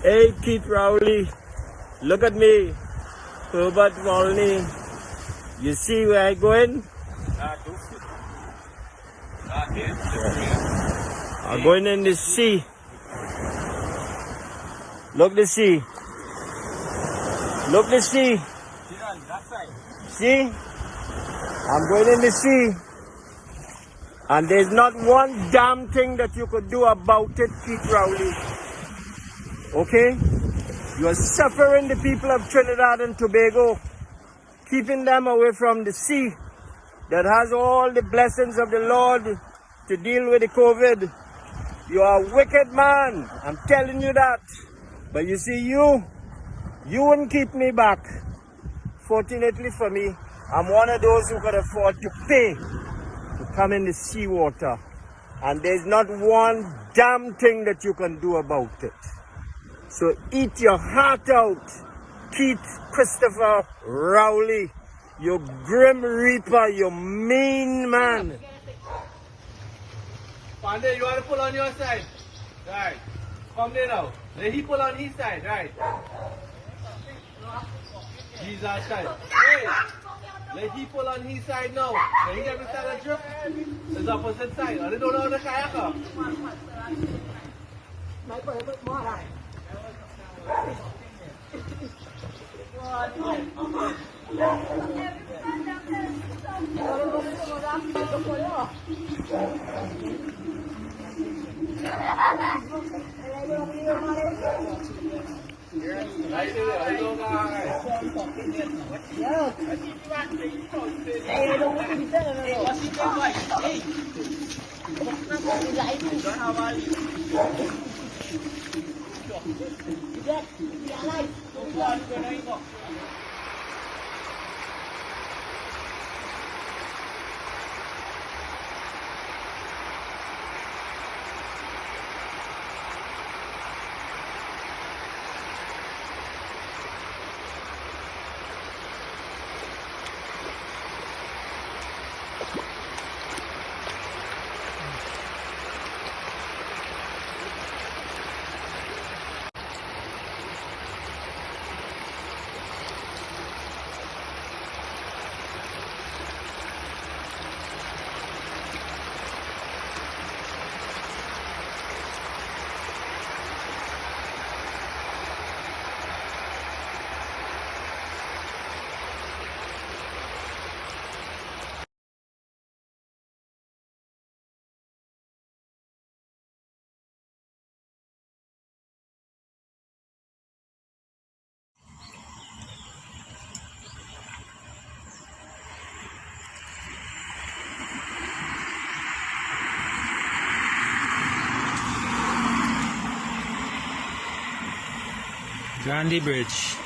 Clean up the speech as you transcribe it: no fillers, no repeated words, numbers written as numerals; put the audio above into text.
Hey, Keith Rowley, look at me, Herbert Rowley. You see where I going? I'm going in the sea. Look the sea. Look the sea. See? I'm going in the sea. And there's not one damn thing that you could do about it, Keith Rowley. Okay? You are suffering the people of Trinidad and Tobago, keeping them away from the sea that has all the blessings of the Lord to deal with the COVID. You are a wicked man. I'm telling you that. But you see, you wouldn't keep me back. Fortunately for me, I'm one of those who could afford to pay to come in the seawater. And there's not one damn thing that you can do about it. So eat your heart out, Keith Christopher Rowley. You grim reaper, you mean man. Sande, you want to pull on your side? Right. Come there now. Let he pull on his side, right? He's our side. Hey! Let he pull on his side now. Let he never start a drip. It's opposite side. I don't know how the kayak up. Grande Bridge.